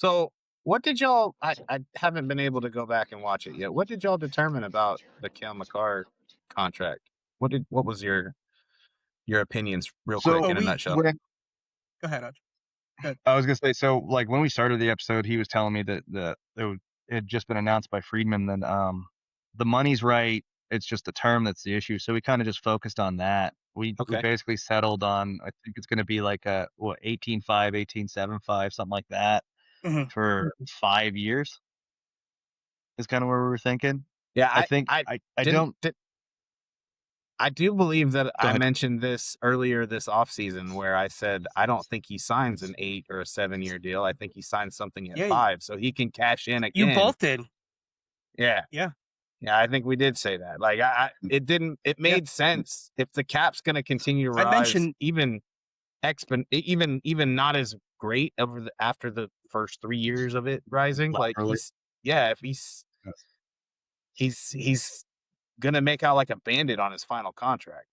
So, what did y'all? I haven't been able to go back and watch it yet. What did y'all determine about the Cale Makar contract? What was your opinions, real quick, So in a We nutshell? when go ahead, Aj. Good. I was gonna say, so like when we started the episode, he was telling me that it had just been announced by Friedman that the money's right. It's just the term that's the issue. So we kind of just focused on that. We Okay. basically settled on, I think it's going to be like a what 18.5, 18.75, something like that Mhm. for 5 years is kind of where we were thinking. Yeah, I think I I didn't. don't I do believe that go I ahead. mentioned this earlier this offseason where I said I don't think he signs an 8 or a 7 year deal. I think he signs something at Yeah, 5 so he can cash in you again. both did. Yeah. Yeah, Yeah, I think we did say that. Like it didn't it yeah. made sense if the cap's going to continue to I rise mentioned even not as great after the first 3 years of it rising. Like Laterally. if he's gonna make out like a bandit on his final contract.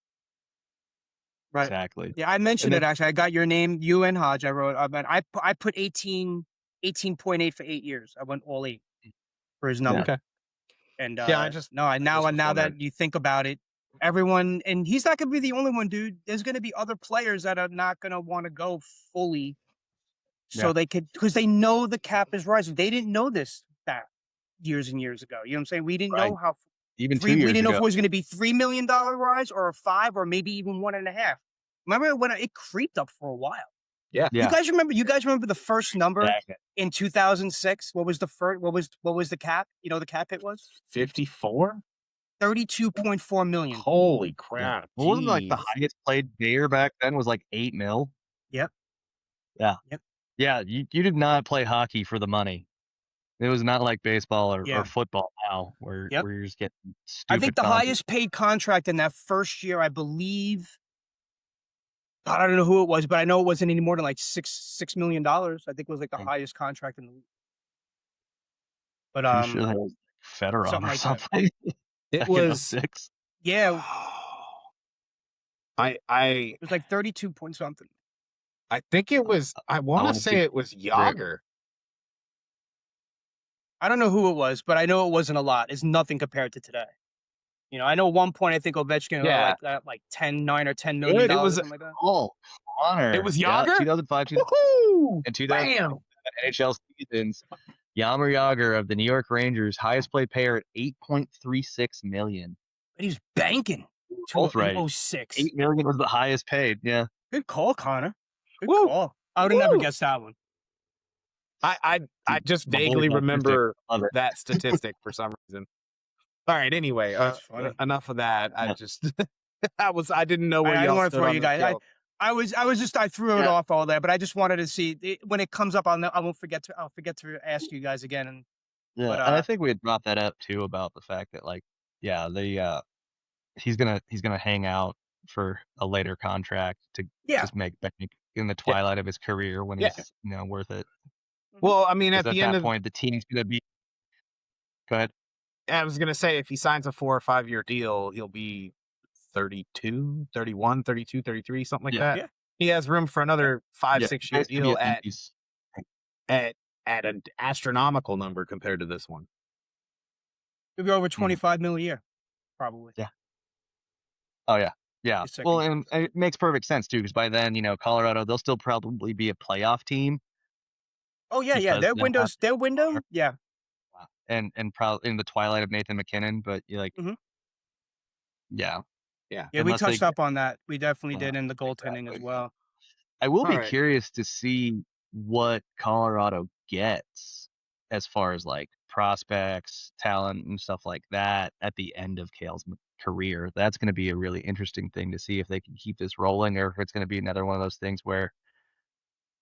right. Exactly. Yeah, I And mentioned it then actually. I got your name, you and Hodge. I wrote, but I put 18.8 for 8 years. I went all 8 for his yeah, number. Okay. And Yeah, no, I I just was now wondering. that you think about it, everyone, and he's not going to be the only one, dude. There's going to be other players that are not going to want to go fully, yeah, so they could, because they know the cap is rising. They didn't know this back years and years ago. You know what I'm saying? We didn't know right. how Even two we years didn't know if ago. it was going to be $3 million rise or a 5 or maybe even 1.5. Remember when it creeped up for a while? Yeah. Yeah, You guys remember the first number exactly. in 2006? What was the first? What was the cap? You know, the cap hit was 54? 32.4 million. Holy Yeah. crap. Well, wasn't like the Jeez. highest played player back then was like 8 mil? Yep. Yeah. Yep. Yeah, you did not play hockey for the money. It was not like baseball or Yeah. football now Yep. where you're just getting I think stupid the contracts. highest paid contract in that first year, I believe, God, I don't know who it was, but I know it wasn't any more than like $6 million. I think it was like the I'm highest contract in the league. But pretty sure that was Fedorov something or like that. something It back in was '06. Yeah, it I was like 32 point something. I think it was I I want to wanna see say it was Rick. Yager. I don't know who it was, but I know it wasn't a lot. It's nothing compared to today. You know, I know at one point I think Ovechkin got Yeah. like 10, 9 or $10 million Good It was something like that. call, it Conor. was Yeah, Yager? 2005, Woohoo! and 2000 Bam. NHL seasons. Jaromir Jagr of the New York Rangers, highest paid player at 8.36 million. But he's banking Both in right. '06. 8 million was the highest paid. Yeah. Good call, Connor. Good Woo! call. I would have never Woo! guessed that one. I just My boy's vaguely autistic. remember Love it. that statistic for some reason. All right, anyway, That's funny. enough of that. I Yeah. just I didn't know where I don't y'all want to stood throw on you the guys. kill. I threw it Yeah. off all there, but I just wanted to see it, when it comes up. I'll forget to ask you guys again. And Yeah, but and I think we had brought that up too about the fact that like, yeah, he's gonna hang out for a later contract to yeah, just make bank in the Yeah, twilight of his career when yeah. he's worth it. mhm. Well, I mean, Because at at the end that of point the team's gonna be go ahead. I was gonna say if he signs a 4 or 5 year deal, he'll be 32, 31, 32, 33, something like Yeah, that. Yeah, He has room for yeah. another five, yeah, 6 year basically be deal at least at at an astronomical number compared to this one. It'll be over mhm, 25 mil a year, probably. yeah. Oh yeah, yeah. His Well, second year. and it makes perfect sense too because by then Colorado they'll still probably be a playoff team Oh yeah, yeah. because they'll have Their window. Yeah. and probably in the twilight of Nathan McKinnon, but you like hmm yeah, Yeah. Yeah, we unless they touched up on that. We definitely yeah, did in the goaltending as exactly. well. I will All be right. curious to see what Colorado gets as far as like prospects, talent, and stuff like that at the end of Cale's career. That's going to be a really interesting thing to see if they can keep this rolling or if it's going to be another one of those things where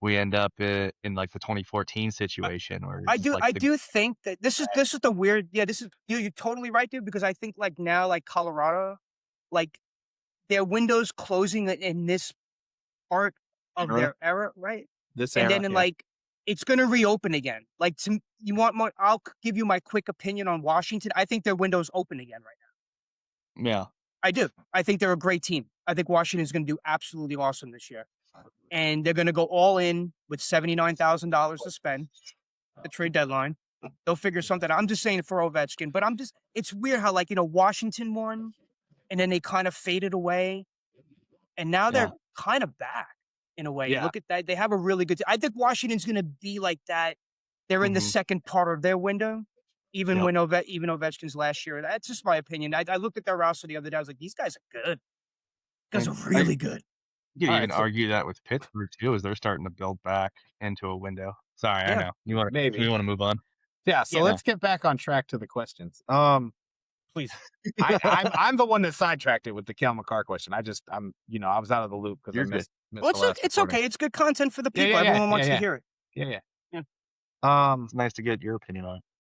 we end up in like the 2014 situation where it's just like I the do think that this is the weird. Yeah, this is you're totally right, dude. Because I think like now, like Colorado, like their windows closing in this part of era. their era, right? This And era, then in yeah. like it's going to reopen again. Like you want more? Give you my quick opinion on Washington. I think their window's open again right now. Yeah. I do. I think they're a great team. I think Washington's going to do absolutely awesome this year, and they're going to go all in with $79,000 to spend. the trade deadline. They'll figure something out. I'm just saying for Ovechkin, but it's weird how like, Washington won and then they kind of faded away and now Yeah. they're kind of back in a way. You Yeah. look at that. They have a really good I think Washington's going to be like that. They're in the Mhm. second part of their window. Even Yep. when even Ovechkin's last year. That's just my opinion. I looked at their roster the other day. I was like, these guys are good. These guys are really good. You could All even right, so argue that with Pittsburgh too, as they're starting to build back into a window. Sorry, I Yeah. know. You want maybe. we want to move on. Yeah, so Yeah. let's get back on track to the questions. Please. I'm the one that sidetracked it with the Cale Makar question. I was out of the loop because I You're good. missed Well, the last it's recording. okay. It's good content for the Yeah, people. yeah, yeah, Everyone yeah, wants to yeah, hear it. yeah, yeah. Yeah. Um, It's nice to get your opinion on it.